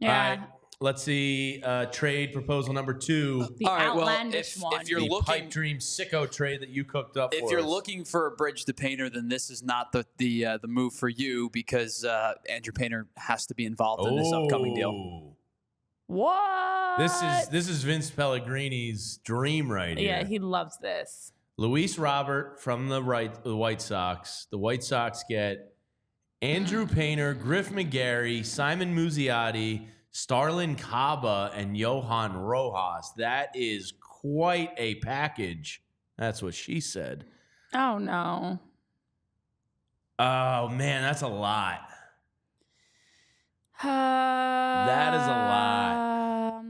Yeah. All right. Let's see. Trade proposal number 2. The All right, well, outlandish one. if you're The looking, pipe dream sicko trade that you cooked up if for you're us. looking for a bridge to Painter, then this is not the move for you because Andrew Painter has to be involved in this upcoming deal. What? This is Vince Pellegrini's dream right here. Yeah, he loves this. Luis Robert from the White Sox. The White Sox get Andrew Painter, Griff McGarry, Simon Muzziotti, Starlin Caba, and Johan Rojas. That is quite a package. That's what she said. Oh, no. Oh, man, that's a lot. That is a lot.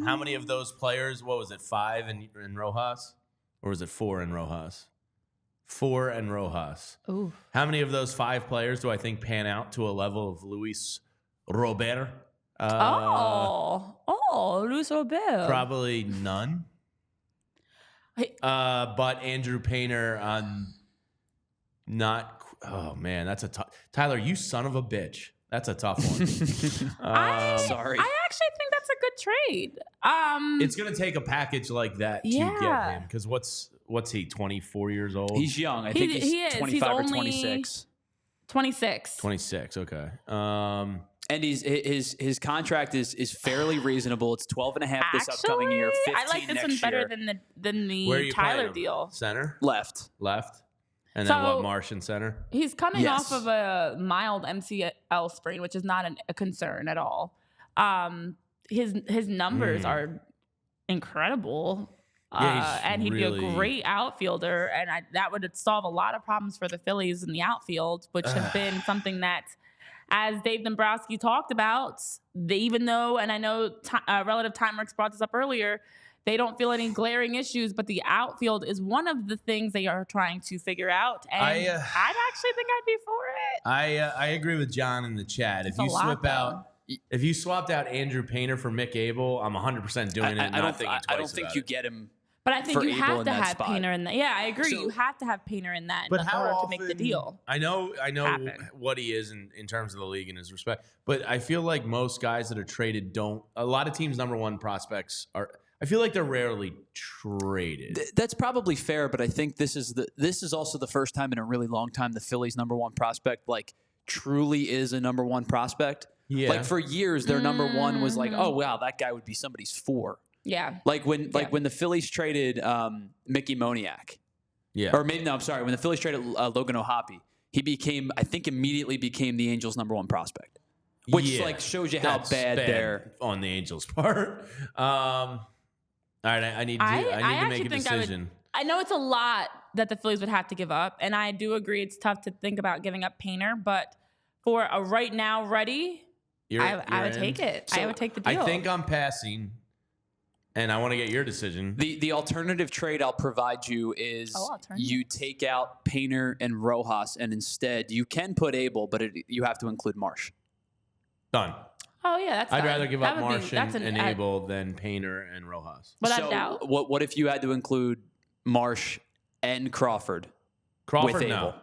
How many of those players, what was it, 5 in Rojas? Or was it 4 in Rojas? 4 in Rojas. Ooh. How many of those 5 players do I think pan out to a level of Luis Robert? Luis Robert. Probably none. But Andrew Painter oh, man, that's a tough. Tyler, you son of a bitch. That's a tough one. Sorry. I actually think that's a good trade. It's going to take a package like that to get him. Because what's he, 24 years old? He's young. I think he's 25 or 26. 26. 26, okay. And his contract is fairly reasonable. It's 12.5 this upcoming year, 15 I like this next one better year. than Where are the you Tyler playing him? deal. Center? Left. And then So- what, Marsh and center? He's coming Yes. off of a mild MCL sprain, which is not a concern at all. His numbers are incredible. Yeah, and he'd really- be a great outfielder, and that would solve a lot of problems for the Phillies in the outfield, which has been something that, as Dave Dombrowski talked about, even though, and I know Relative Timeworks brought this up earlier, they don't feel any glaring issues, but the outfield is one of the things they are trying to figure out, and I'd actually think I'd be for it. I agree with John in the chat. It's a lot, If you swapped out Andrew Painter for Mick Abel, I'm 100% doing it. I don't thinking twice I don't think about you it. get him. But I think for you Abel have in to that have spot. Painter in that. Yeah, I agree. So- You have to have Painter in that But in how order often, to make the deal. I know happen. what he is in terms of the league and his respect. But I feel like most guys that are traded don't. A lot of teams' number one prospects are. I feel like they're rarely traded. That's probably fair, but I think this is also the first time in a really long time the Phillies' number one prospect truly is a number one prospect. Yeah. Like for years, their number one was like, oh wow, that guy would be somebody's 4. Yeah. Like when the Phillies traded Mickey Moniak. Yeah. Or maybe no, I'm sorry. When the Phillies traded Logan O'Hoppe, he immediately became the Angels' number one prospect. Which shows you how That's bad they're on the Angels' part. All right, I need to make a decision. I know it's a lot that the Phillies would have to give up, and I do agree it's tough to think about giving up Painter, but for a right now ready, I would take it. So I would take the deal. I think I'm passing, and I want to get your decision. The alternative trade I'll provide you is you take out Painter and Rojas, and instead you can put Abel, but you have to include Marsh. Done. Oh yeah, that's. I'd fine. rather give That up would be- Marsh that's and an- Abel than Painter and Rojas. Without doubt. What if you had to include Marsh and Crawford? Crawford, with no. Abel?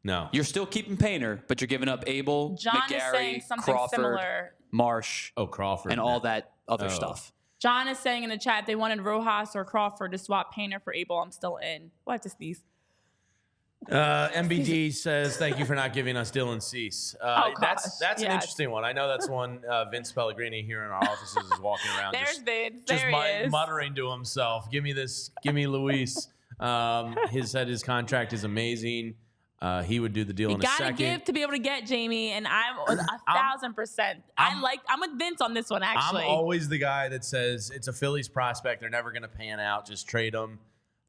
No. You're still keeping Painter, but you're giving up Abel, John is McGarry, saying something Crawford, similar. Marsh, Crawford. and all that other stuff. John is saying in the chat they wanted Rojas or Crawford to swap Painter for Abel. I'm still in. What to sneeze? MBD says, thank you for not giving us Dylan Cease. That's an yes. interesting one. I know that's one Vince Pellegrini here in our offices is walking around There's just, Vince. just There he is. muttering to himself, give me this, give me Luis. His contract is amazing. He would do the deal You in a gotta second. give to be able to get, Jamie, and I'm 1,000%. I'm with Vince on this one. Actually, I'm always the guy that says it's a Phillies prospect. They're never going to pan out. Just trade them.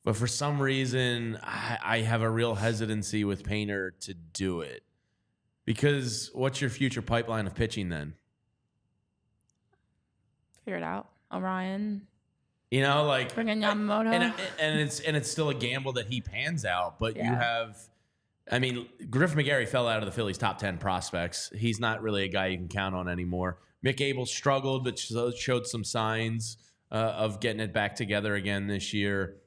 But for some reason, I have a real hesitancy with Painter to do it. Because what's your future pipeline of pitching then? figure it out. Orion, You know, like bring in Yamamoto. and it's still a gamble that he pans out. But you Yeah. have, I mean, Griff McGarry fell out of the Phillies' top 10 prospects. He's not really a guy you can count on anymore. Mick Abel struggled, but showed some signs of getting it back together again this year.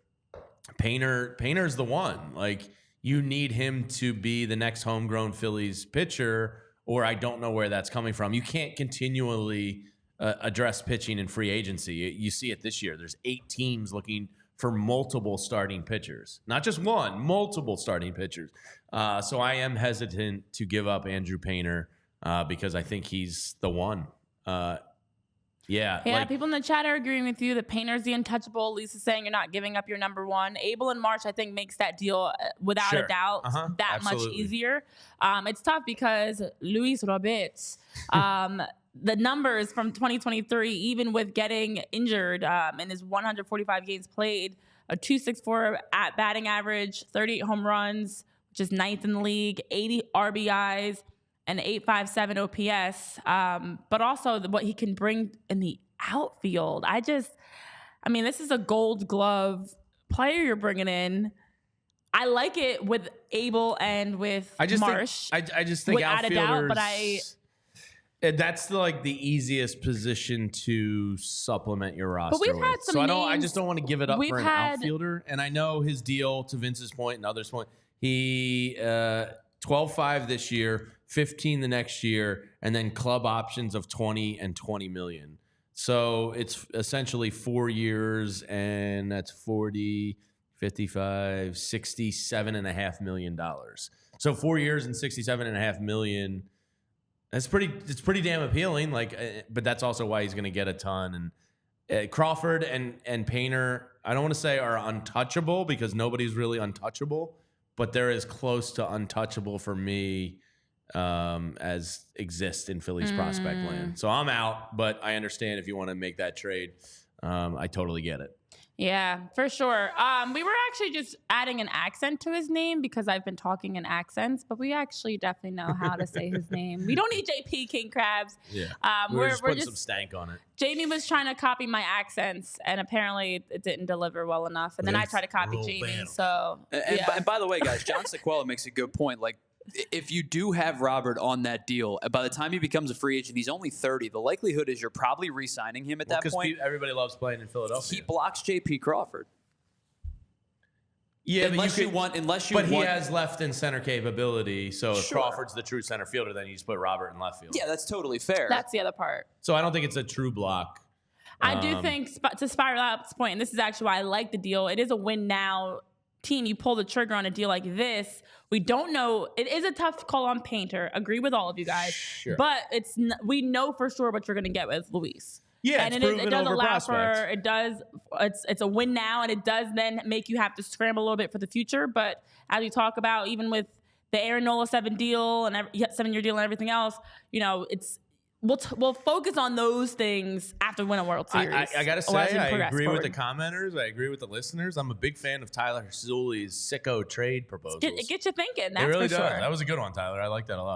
Painter's the one. Like, you need him to be the next homegrown Phillies pitcher, or I don't know where that's coming from. You can't continually address pitching in free agency. You see it this year. There's 8 teams looking for multiple starting pitchers, not just one, multiple starting pitchers. So I am hesitant to give up Andrew Painter because I think he's the one. Yeah, people in the chat are agreeing with you that Painter's the untouchable. Lisa's saying you're not giving up your number one. Abel in March, I think, makes that deal without a doubt much easier. It's tough because Luis Roberts, the numbers from 2023, even with getting injured in his 145 games played, a 2.64 at batting average, 38 home runs, which is 9th in the league, 80 RBIs, and 8.57 OPS, but also what he can bring in the outfield. This is a Gold Glove player you're bringing in. I like it with Abel and with Marsh. I just think without a doubt, but that's the easiest position to supplement your roster. But we've had some names. I just don't want to give it up for an outfielder. And I know his deal, to Vince's point and others' point, he 12.5 this year, 15 the next year, and then club options of 20 and 20 million. So it's essentially 4 years, and that's 40, 55, $67.5 million. So 4 years and $67.5 million. It's pretty damn appealing. But that's also why he's going to get a ton. And Crawford and Painter, I don't want to say are untouchable because nobody's really untouchable, but they're as close to untouchable for me as exists in Phillies prospect land. So I'm out, but I understand if you want to make that trade. I totally get it. Yeah, for sure. We were actually just adding an accent to his name because I've been talking in accents, but we actually definitely know how to say his name. We don't need JP King Crabs. Yeah, we're just putting some stank on it. Jamie was trying to copy my accents, and apparently it didn't deliver well enough. And then I tried to copy Jamie. So, and by the way, guys, John Sequela makes a good point. If you do have Robert on that deal, by the time he becomes a free agent, he's only 30. The likelihood is you're probably re-signing him at that point. Because everybody loves playing in Philadelphia. He blocks J.P. Crawford. Yeah, unless he has left and center capability. So if Crawford's the true center fielder, then you just put Robert in left field. Yeah, that's totally fair. That's the other part. So I don't think it's a true block. I do think, to Spiral Out's point, and this is actually why I like the deal, it is a win now team. You pull the trigger on a deal like this. We don't know. It is a tough call on Painter. Agree with all of you guys. Sure. But we know for sure what you're going to get with Luis. Yeah, and it does allow for it's a win now, and it does then make you have to scramble a little bit for the future. But as we talk about, even with the Aaron Nola 7-year deal and everything else, we'll focus on those things after we win a World Series. I gotta say, I agree with the commenters. I agree with the listeners. I'm a big fan of Tyler Zuli's sicko trade proposals. It gets you thinking. That's it really for does. sure. That was a good one, Tyler. I like that a lot.